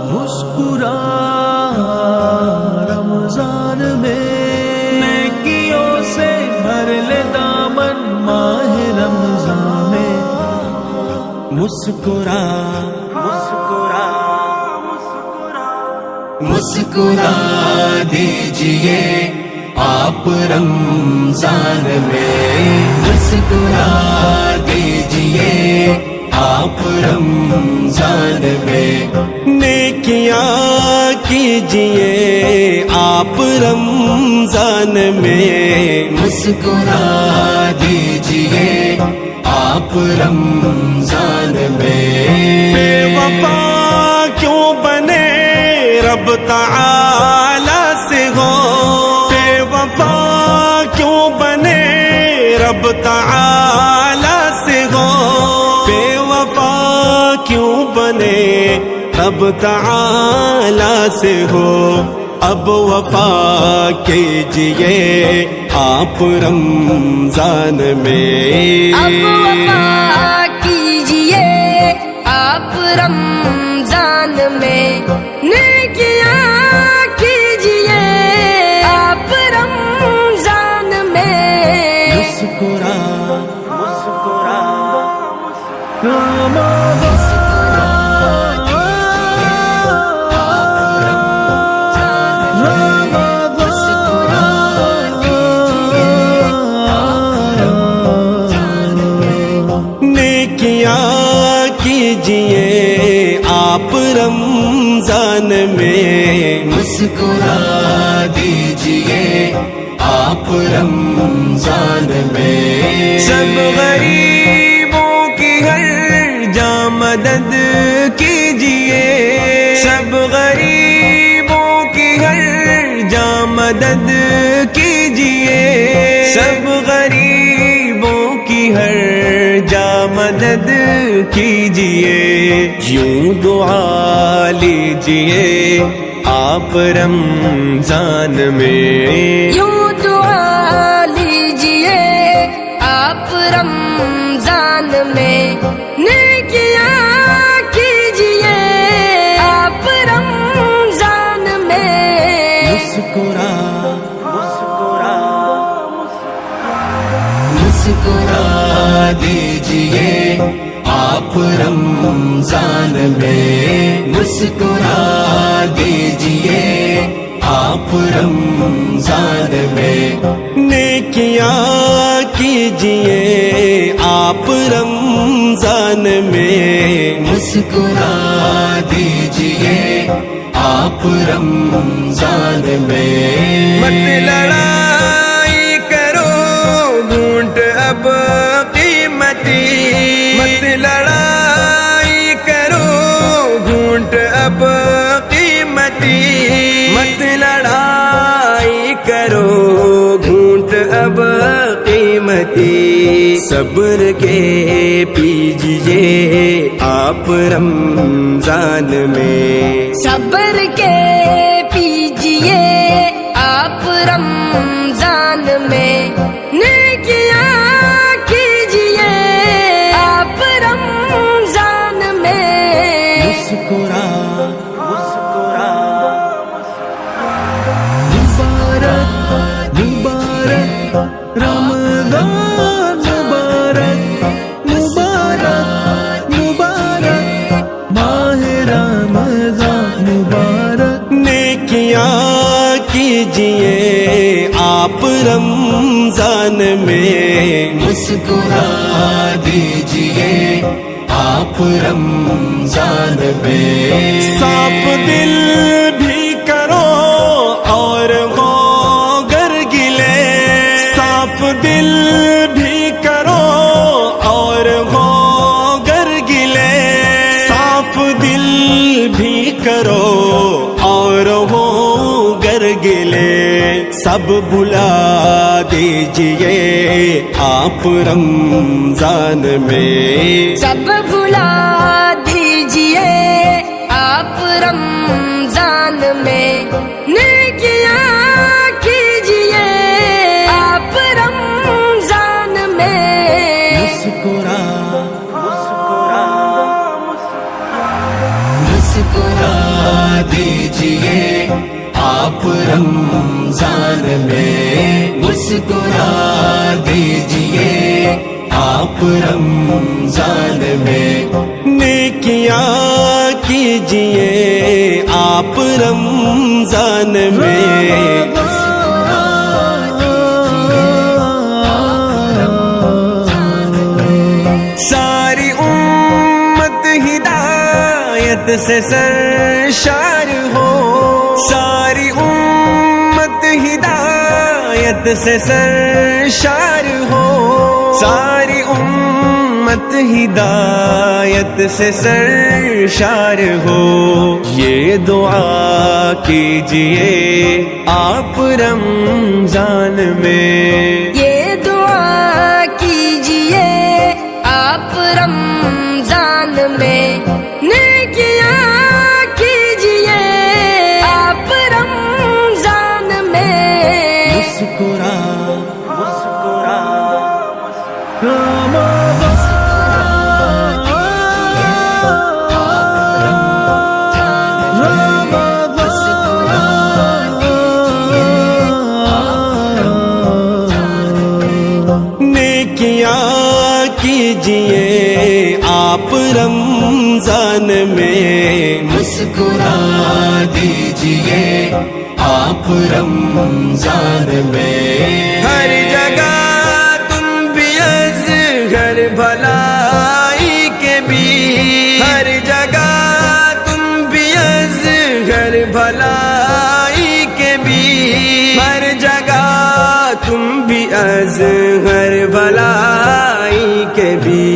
مسکرا رمضان میں نیکیوں سے بھر لے دامن ماہ رمضان میں مسکرا مسکرا دیجئے آپ رمضان میں مسکرا دیجئے آپ رمضان میں نیکیاں کیجئے آپ رمضان میں مسکرا دیجئے آپ رمضان میں بے وفا کیوں بنے رب تعالی سے ہو بے وفا کیوں بنے رب تعالی سے ہو بے وفا کیوں بنے رب تعالی سے ہو اب وفا کیجئے آپ رمضان میں اب وفا کیجئے آپ رمضان میں نیکیاں کیجئے آپ رمضان میں مسکرا نیکیاں کیجئے آپ رمضان میں مسکرا دیجئے آپ رمضان میں سب غریبوں کی ہر جا مدد کیجئے سب غریبوں کی ہر جا مدد کیجئے سب غریبوں کی ہر جا مدد کیجئے یوں دعا لیجئے آپ رمضان میں یوں دعا لیجئے آپ رمضان میں نیکیاں کیجئے آپ رمضان میں مسکرا دیجئے آپ رمضان میں مسکرا دیجئے آپ رمضان میں نیکیاں کیجئے آپ رمضان میں مسکرا دیجئے آپ رمضان میں مت لڑائی کرو گھونٹ اب قیمتی مت لڑائی کرو گھونٹ اب قیمتی مت لڑائی کرو گھونٹ اب قیمتی صبر کے پیجئے آپ رمضان میں صبر کے پیجئے آپ رمضان میں نیکیاں کیجئے آپ رمضان میں مسکرا مبارک مبارک رمضان مبارک مبارک مبارک ماہ رمضان مبارک نیکیاں کیجئے آپ رمضان میں مسکرا دیجئے آپ رمضان میں صاف دل بھی کرو اور ہو گر گلے صاف دل بھی کرو اور ہو گر گلے صاف دل بھی کرو اور ہو گر گلے سب بلا دیجئے آپ رمضان میں سب بلا دیجئے آپ رمضان میں نیکیاں آپ رمضان میں مسکرا دیجئے، آپ رمضان میں نیکیاں کیجئے، آپ رمضان میں ساری امت ہدایت سے سرشار ہو، ساری امت ہدایت سے سرشار ہو، ساری امت ہدایت سے سرشار ہو، یہ دعا کیجئے آپ رمضان میں، یہ دعا کیجئے آپ رمضان میں، نیکیاں کیجئے آپ رمضان میں، مسکرا مسکرا نیکیاں کیجئے آپ رمضان میں، مسکرا دیجئے آپ رمضان میں، ہر جگہ تم بھی اصغر بھلائی کے بھی، ہر جگہ تم بھی اصغر بھلائی کے بھی، ہر جگہ تم بھی اصغر بھلائی کے بھی،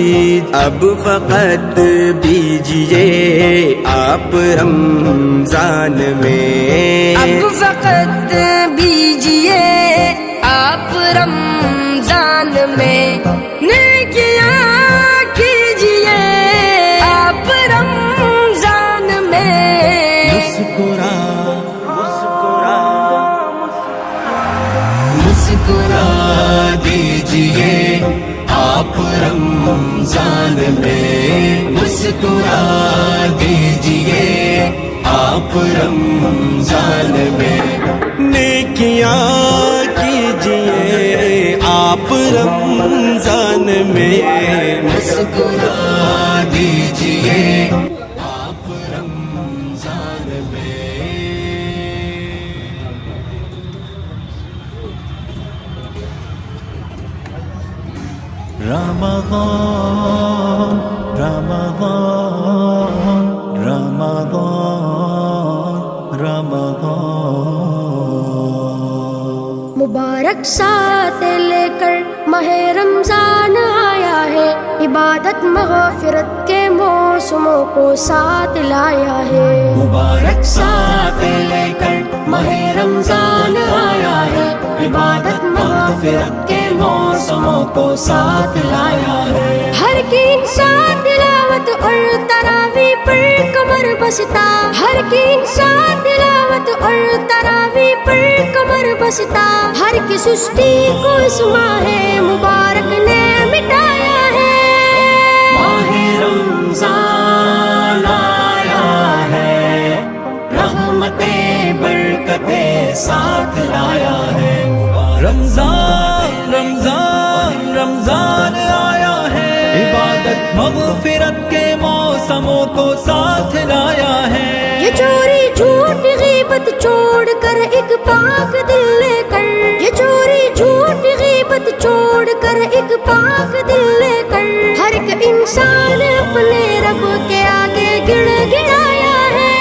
اب فقط بیجئے آپ رمضان میں، اب فقط بیجئے آپ رمضان میں، نیکیاں کیجئے آپ رمضان میں، مسکرا مسکرا مسکرا دیجئے آپ رمضان میں، مسکرا دیجئے آپ رمضان میں، نیکیاں کیجئے آپ رمضان میں، مسکرا دیجئے آپ رمضان میں، رمضان رمضان رمضان رمضان، مبارک ساتھ لے کر ماہ رمضان آیا ہے، عبادت مغفرت کے موسموں کو ساتھ لایا ہے، مبارک ساتھ لے کر ماہ رمضان آیا ہے، عبادت مغفرت کے موسموں کو ساتھ لایا ہے، ہر کی انسان تلاوت اور تراویح پر کمر بستا، ہر کی انسان تلاوت اور تراویح پر کمر بستا، ہر کی سستی کو اس ماہ مبارک نے مٹایا ہے، ماہ رمضان آیا ہے، رحمتیں برکتیں ساتھ لایا ہے، رمضان رمضان رمضان آیا ہے، عبادت مغفرت کے موسموں کو ساتھ لایا ہے، یہ چوری جھوٹ غیبت چھوڑ کر ایک پاک دل لے کر، یہ چوری جھوٹ غیبت چھوڑ کر ایک پاک دل لے کر، ہر ایک انسان اپنے رب کے آگے گڑ گڑایا ہے،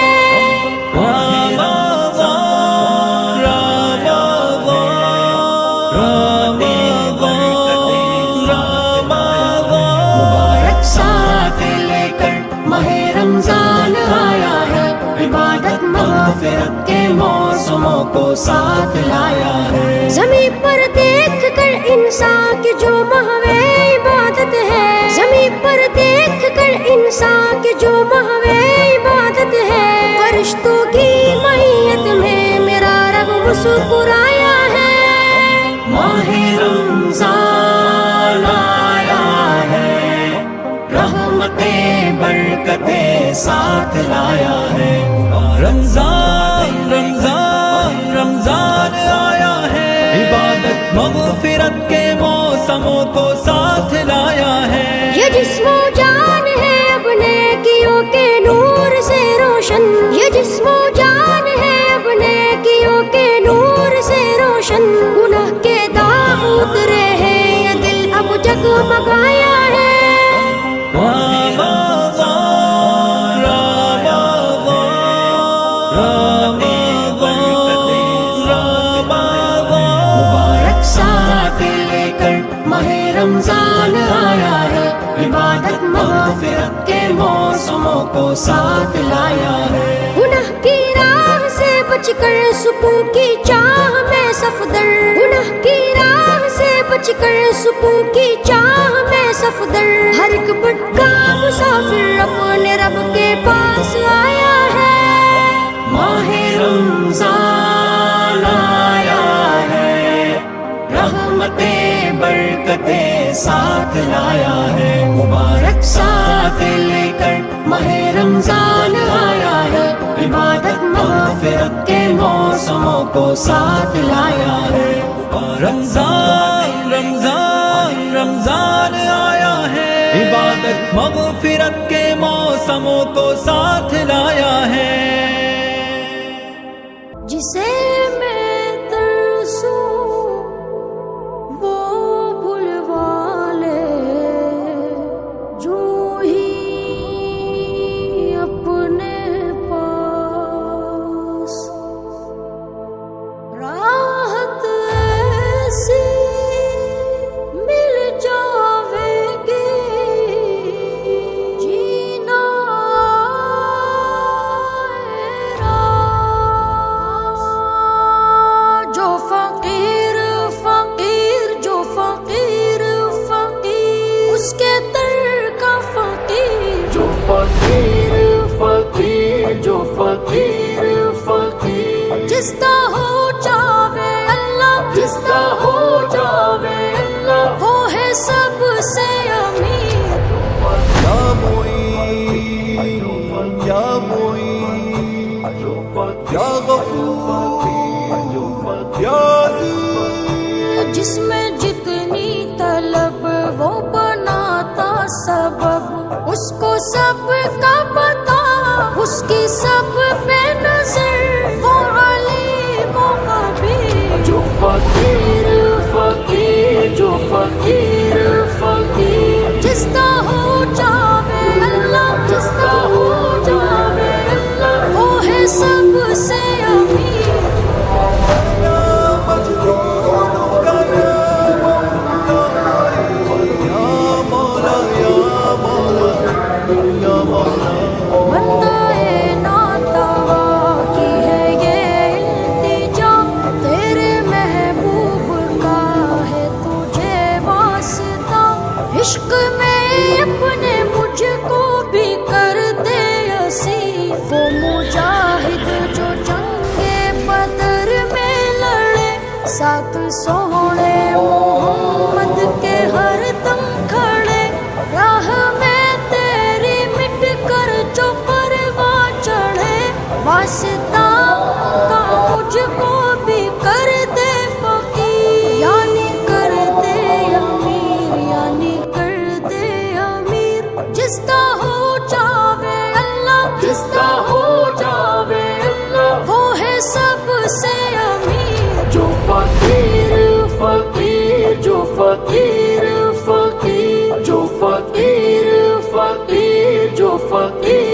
مبارک ساتھ لے کر ماہ رمضان آیا ہے، عبادت مغفرت کے موسموں کو ساتھ لایا ہے، زمین پر دیکھ کر انسان کی جو محو عبادت ہے، زمین پر دیکھ کر انسان کی جو محو عبادت ہے، فرشتوں کی معیت میں میرا رب مسکرایا ہے، ماہ رمضان آیا ہے، رحمتیں برکتیں ساتھ لایا ہے، رمضان رمضان موسموں کو ساتھ لایا ہے. یہ جسم و جان ہے اب نیکیوں کے نور سے روشن. یہ جسم و جان ہے اب نیکیوں کے نور سے روشن. گناہ کے داغ اترے ہیں یہ دل اب جگمگایا ہے. مبارک ساتھ لے کر ماہ رمضان آیا ہے. عبادت مغفرت کے موسموں کو ساتھ لایا ہے. گناہ کی راہ سے بچ کر سکون کی چاہ میں صفدر. گناہ کی راہ سے بچ کر سکون کی چاہ میں صفدر. ہر ایک بھٹکا مسافر اپنے رب کے پاس آیا ہے. ماہ رمضان آیا ہے. رحمتیں برکتیں ساتھ لایا ہے. مبارک ساتھ لے کر ماہ رمضان آیا ہے. عبادت مغفرت کے موسموں کو ساتھ لایا ہے. رمضان رمضان رمضان آیا ہے. عبادت مغفرت کے موسموں کو ساتھ لایا ہے. جسے میں ترسوں وہ بھلوا لے جو ہی اپنے پاس. راحت ایسی مل جاوے گی جینا جو فقیر فقیر جو فقیر فقیر اس کے در کا فقیر. جو فقیر فقیر جو فقیر فقیر جس کا ہو جاوے اللہ جس کا ہو جاوے اللہ وہ ہے سب سے امیر. یا معین یا معین یا غفور یا عزیز. جس میں جتنی طلب وہ بناتا سبب اس کو سب کا پتا اس کی سب پہ نظر وہ علیم و خبیر. جو فقیر فقیر جو فقیر فقیر جس کا ہو جاوے اللہ جس کا ہو جاوے اللہ وہ ہے سب سے امیر. بندہ ناتوا کی ہے یہ التجا تیرے محبوب کا ہے تجھے واسطہ. عشق میں اپنے مجھ کو بھی کر دے اسیر. وہ مجاہد جو جنگ بدر میں لڑے ساتھ سونے محمد کے ہر دم کھڑے. راہ میں تیری مٹ کر جو پرواں چڑھے واسطہ کا مجھ کو بھی کر دے فقیر. یعنی کر دے امیر یعنی کر دے امیر. جس کا ہو جاوے اللہ جس کا ہو جاوے اللہ وہ ہے سب سے امیر. جو فقیر فقیر جو فقیر فقیر جو فقیر فقیر جو فقیر